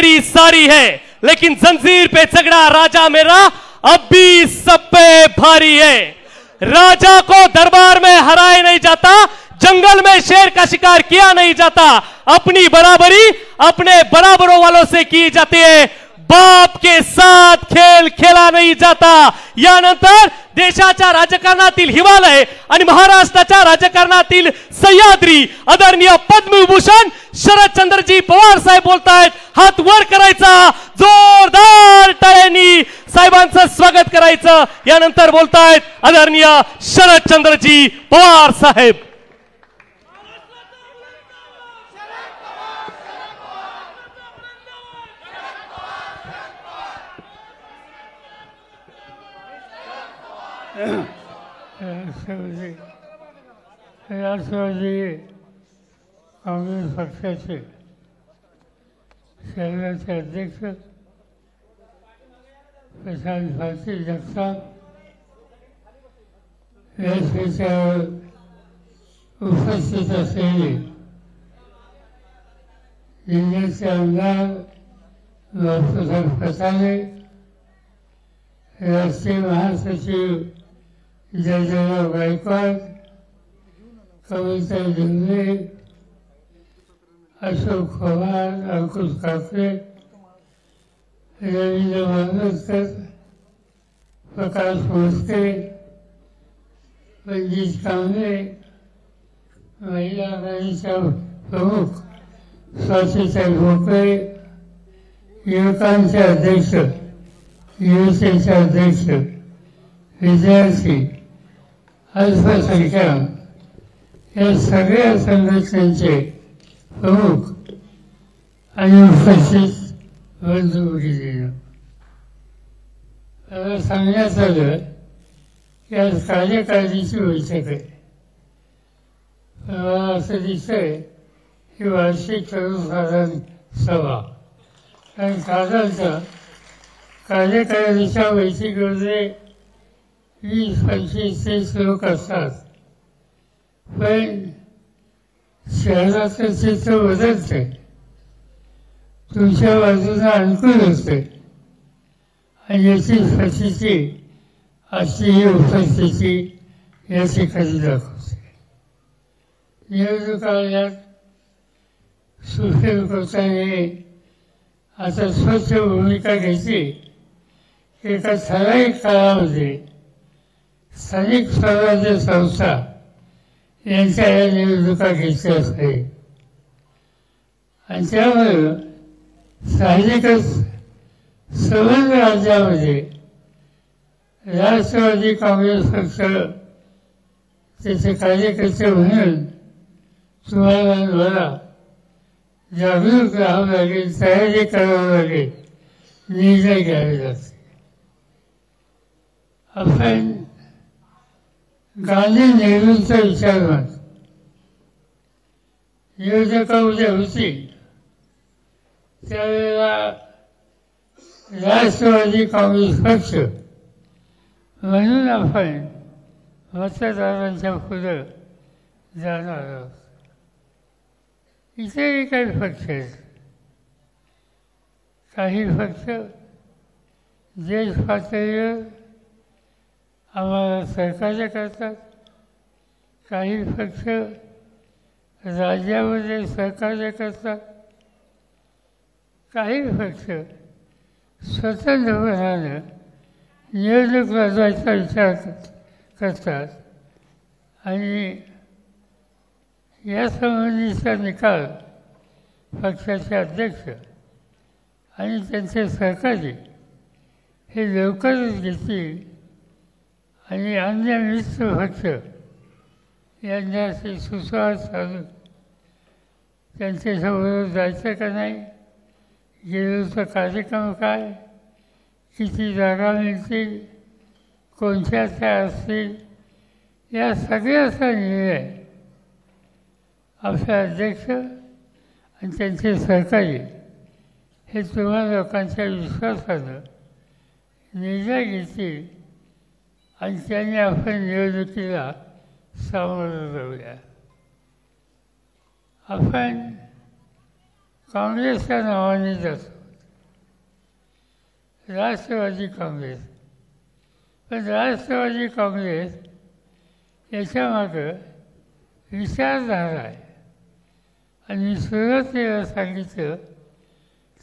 मेरी सारी है, लेकिन जंजीर पे झगड़ा राजा मेरा अब भी सब पे भारी है। राजा को दरबार में हराया नहीं जाता, जंगल में शेर का शिकार किया नहीं जाता, अपनी बराबरी अपने बराबरों वालों से की जाती है, बाप के साथ खेळ खेळला नाही जाता। यानंतर देशाच्या राजकारणातील हिमालय आणि महाराष्ट्राच्या राजकारणातील सह्याद्री आदरणीय पद्मविभूषण शरदचंद्रजी पवार साहेब बोलतायत। हात वर करायचा, जोरदार टाळ्यांनी साहेबांचं स्वागत करायचं। यानंतर बोलतायत आदरणीय शरदचंद्रजी पवार साहेब। राष्ट्रवादी काँग्रेस पक्षाचे शहराचे अध्यक्ष प्रशांत पाटील जगताप, व्यासपीठावर उपस्थित असलेले जिल्ह्याचे आमदार बापूसाहेब पठारे, राष्ट्रीय महासचिव जयराव गायकवाड, कविता ढिंगरे, अशोक पवार, अंकुश काकडे, रवींद्र मानोरकर, प्रकाश मोस्के, मंजित कांबळे, महिला आघाडीच्या प्रमुख स्वातीताई भोकळे, युवकांचे अध्यक्ष, युवसेनेचे अध्यक्ष, विद्यार्थी, अल्पसंख्याक या सगळ्या संघटनांचे प्रमुख आणि उपस्थित बंधू भगिनींनो, मला सांगण्यात आलं की आज कार्यकारिणीची बैठक आहे। मला असं दिसतंय की वार्षिक सर्वसाधारण सभा, कारण साधारणतः कार्यकारिणीच्या बैठकीमध्ये 20-25-30 लोक असतात, पण शहराचं चित्र बदलते, तुमच्या बाजूला अनुकूल असते आणि याची प्रचिती आजची उपस्थिती या ठिकाणी दाखवते। निवडणूक आल्यात सुप्रीम कोर्टाने आता स्वच्छ भूमिका घेतली, एका ठराविक काळामध्ये स्थानिक स्वराज्य संस्था यांच्या या निवडणुका घेतल्या पाहिजे आणि त्यामुळे साहजिकच सर्व राज्यामध्ये राष्ट्रवादी काँग्रेस पक्ष त्याचे कार्यकर्ते म्हणून तुम्हाला मला जागरूक राहावं लागेल, तयारी करावं लागेल, निर्णय घ्यावे लागतील। आपण गांधी नेहरूंचा विचार मानतो, निवडणुका उद्या होतील त्यावेळेला राष्ट्रवादी काँग्रेस पक्ष म्हणून आपण मतदारांच्या पुढे जाणार आहोत। इतरही काही पक्ष आहेत, काही पक्ष देश पातळीवर आम्हाला सहकार्य करतात, काही पक्ष राज्यामध्ये सहकार्य करतात, काही पक्ष स्वतंत्रपणानं निवडणूक लढवायचा विचार करतात आणि यासंबंधीचा निकाल पक्षाचे अध्यक्ष आणि त्यांचे सहकारी हे लवकरच घेतील आणि अन्य मित्र पक्ष यांच्याशी सुसंवाद साधून त्यांच्यासमोर जायचं का नाही, गेलोचा कार्यक्रम काय, किती जागा मिळतील, कोणत्या त्या असतील, या सगळ्याचा निर्णय आपले अध्यक्ष आणि त्यांचे सहकारी हे तुम्हा लोकांच्या विश्वासानं निर्णय घेतील आणि त्यांनी आपण निवडणुकीला सामोरं जाऊया। आपण काँग्रेसच्या नावाने जातो, राष्ट्रवादी काँग्रेस. पण राष्ट्रवादी काँग्रेस याच्यामागं विचारधारा आहे. आणि मी सुरुवातीला सांगितलं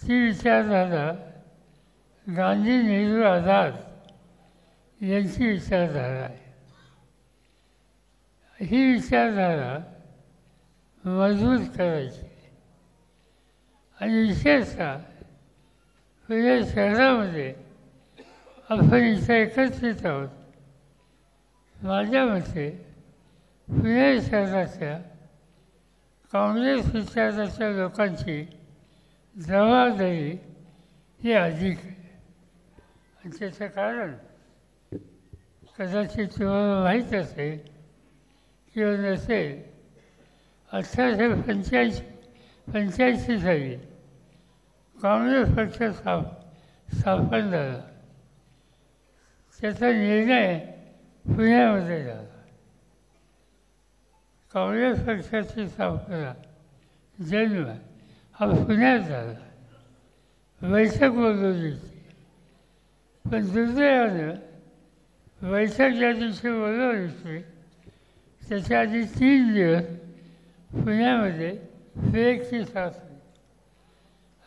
ती विचारधारा गांधी, नेहरू, आझाद यांची विचारधारा आहे. ही विचारधारा मजबूत करायची आणि विशेषतः पुणे शहरामध्ये आपण इथं एकत्रित आहोत. माझ्या मते पुणे शहराच्या काँग्रेस विचाराच्या लोकांची जबाबदारी ही अधिक आहे. आणि त्याचं कारण कदाचित तुम्हाला माहीत असेल किंवा नसेल, 1885 साली काँग्रेस पक्ष स्थापन झाला. त्याचा निर्णय पुण्यामध्ये झाला. काँग्रेस पक्षाची स्थापना जन्म हा पुण्यात झाला. बैठक बोलवली होती. पण दुर्दैवानं बैठक ज्या दिवशी बोलवली होती त्याच्या आधी 3 दिवस पुण्यामध्ये फेकची साथ आली.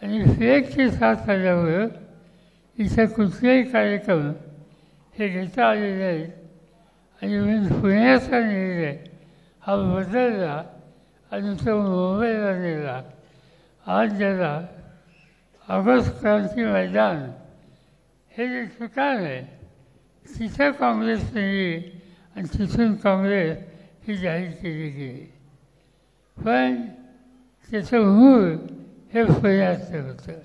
आणि फेकची साथ आल्यामुळं इथं कुठलेही कार्यक्रम हे घेता आले नाहीत. आणि म्हणून पुण्याचा निर्णय हा बदलला आणि तो मुंबईला नेला. आज ज्याला ऑगस्ट क्रांती मैदान हे जे ठिकाण आहे तिथं काँग्रेस नेली आणि तिथून काँग्रेस ही जाहीर केली गेली. पण त्याचं मूळ हे पुण्याचं होतं.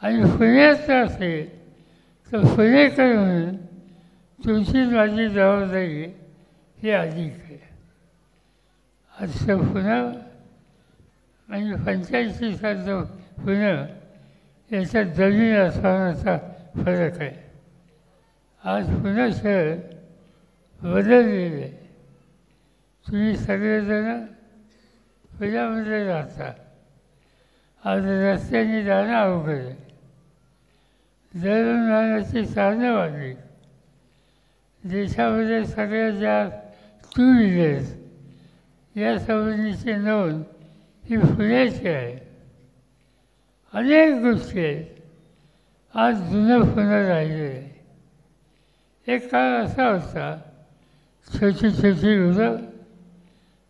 आणि पुण्याचं असेल तर पुणेकर म्हणून तुमची माझी जबाबदारी ही अधिक आहे. आजचं पुणं आणि 85 सालचं पुणं याच्यात जमीन आसमानाचा फरक आहे. आज पुणे शहर बदललेलं आहे. तुम्ही सगळेजण पुण्यामध्ये राहता. आज रस्त्याने जाणं अवघड आहे. दळणवळणाची साधनं वाढली. देशामध्ये सगळ्यात जास्त 2 व्हीलर्स या संबंधीची नोंद ही पुण्याची आहे. अनेक गोष्टी आहेत. आज जुनं पुणे राहिलेलं आहे. एक काळ असा होता छोटी छोटी घरं.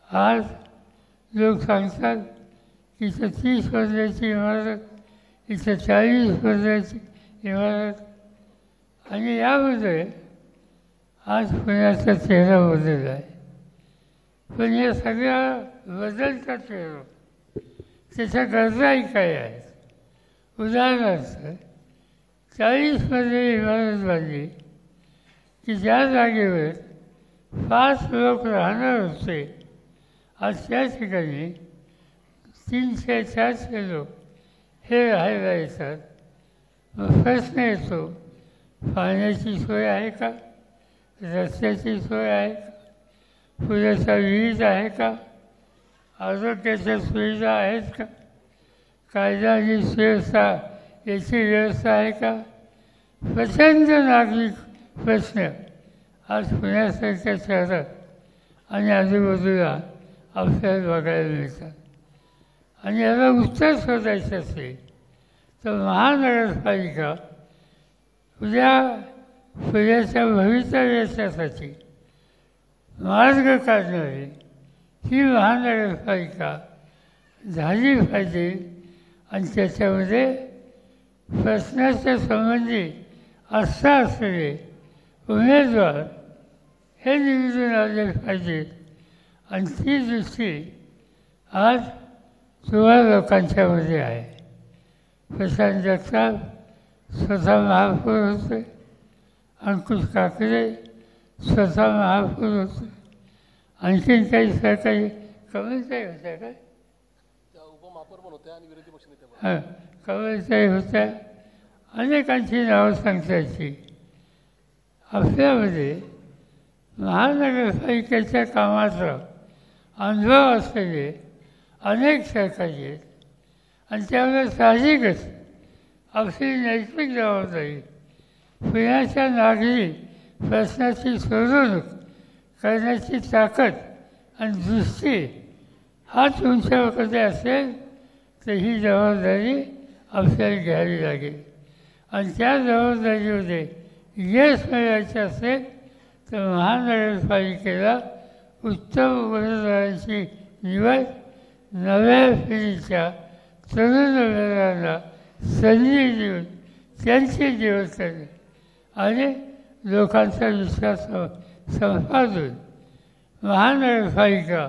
आज लोक सांगतात इथं 30 मजल्याची इमारत, इथं 40 मजल्याची इमारत. आणि यामध्ये आज पुण्याचा चेहरा बदलला आहे. पण या सगळ्या बदलता चेहरा त्याच्या गरजाही काय आहेत. उदाहरणार्थ 40 मजली इमारत बांधली की ज्या जागेवर 5 लोक राहणार होते आज त्या ठिकाणी 300-400 लोक हे राहायला येतात. मग प्रश्न येतो पाण्याची सोय आहे का, रस्त्याची सोय आहे का, पुरेसा वीज आहे का, आरोग्याच्या सुविधा आहेत का, कायदा आणि सुव्यवस्था याची व्यवस्था आहे का. प्रचंड नागरिक प्रश्न आज पुण्यासारख्या शहरात आणि आजूबाजूला आपल्याला बघायला मिळतात. आणि याला उत्तर शोधायचं असेल तर महानगरपालिका उद्या पुण्याच्या भवितव्यासाठी मार्ग काढणारी ही महानगरपालिका झाली पाहिजे. आणि त्याच्यामध्ये प्रश्नाच्या संबंधी आस्था असलेले उमेदवार हे निवडून आले पाहिजेत. आणि ती दृष्टी आज तुम्हा लोकांच्यामध्ये आहे. प्रशांत जगताप स्वतः महापौर होते, अंकुश काकडे स्वतः महापौर होते, आणखीन काही सरकारी कमलताई होत्या काय, उपमहापौर पण होत्या आणि विरोधी पक्षनेते. हां, कमलताई होत्या. अनेकांची नावं सांगता यायची. आपल्यामध्ये महानगरपालिकेच्या कामाचा अनुभव असलेले अनेक सरकारी आहेत. आणि त्यामुळे साहजिकच आपली नैतिक जबाबदारी पुण्याच्या नागरी प्रश्नाची सोडवणूक करण्याची ताकद आणि दृष्टी हा तुमच्याकडे असेल तर ही जबाबदारी आपल्याला घ्यावी लागेल आणि त्या जबाबदारीमध्ये यश मिळवायचं असेल तर महानगरपालिकेला उत्तम उमेदवारांची निवड नव्या पिढीच्या तरुण उमेदवारांना संधी देऊन त्यांची निवड करणे आणि लोकांचा विश्वास संपादून महानगरपालिका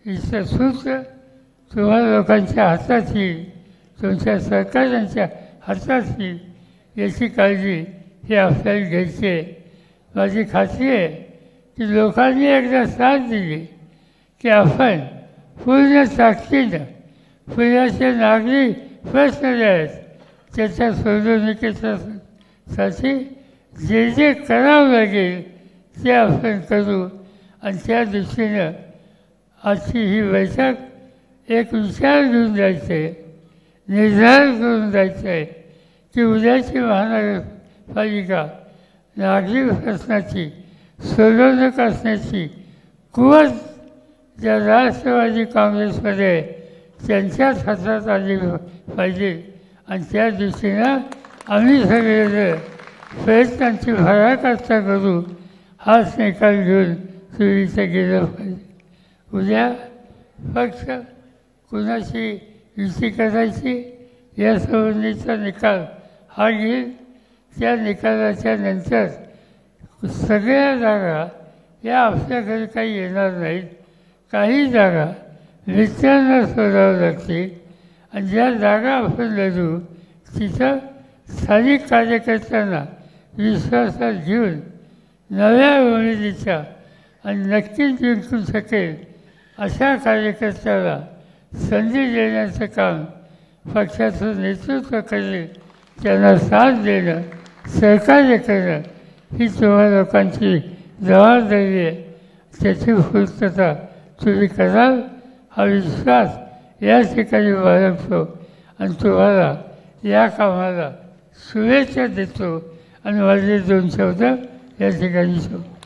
हिचं सूत्र तुम्हा लोकांच्या हातात येईल, तुमच्या सरकारांच्या हातात येईल याची काळजी ही आपल्याला घ्यायची आहे. माझी खात्री आहे की लोकांनी एकदा साथ दिली की आपण पूर्ण ताकदीनं पुण्याचे नागरी प्रश्न जे आहेत त्याच्या सोडवणुकीसाठी जे जे करावं लागेल ते आपण करू आणि त्या दृष्टीनं आजची ही बैठक एक विचार घेऊन जायचं आहे, निर्धार करून जायचं आहे की उद्याची महानगरपालिका नागरी प्रश्नाची सोडवणूक असण्याची कुवत ज्या राष्ट्रवादी काँग्रेसमध्ये त्यांच्याच हातात आली पाहिजे आणि त्या दृष्टीनं आम्ही सगळे प्रयत्नांची पराकाष्ठा करू हाच निकाल घेऊन सुविधा गेलं पाहिजे. उद्या फक्त कुणाची युती करायची यासंबंधीचा निकाल हा घेईल. त्या निकालाच्या नंतर सगळ्या जागा या आपल्याकडे काही येणार नाहीत. काही जागा मित्रांना सोडावं लागतील आणि ज्या जागा आपण लढू तिथं स्थानिक कार्यकर्त्यांना विश्वासात घेऊन नव्या उमेदीच्या आणि नक्कीच जिंकू शकेल अशा कार्यकर्त्याला संधी देण्याचं काम पक्षाचं नेतृत्व करेल, त्यांना साथ देणं, सहकार्य करणं ही तुम्हा लोकांची जबाबदारी आहे. त्याची पूर्तता तुम्ही कराल हा विश्वास या ठिकाणी बाळगतो आणि तुम्हाला या कामाला शुभेच्छा देतो आणि माझे 2 शब्द या ठिकाणी शोधतो.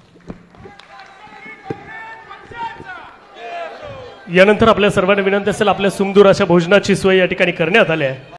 यानंतर आपल्या सर्वांना विनंती असेल, आपल्या सुमधूर अशा भोजनाची सोय या ठिकाणी करण्यात आली आहे.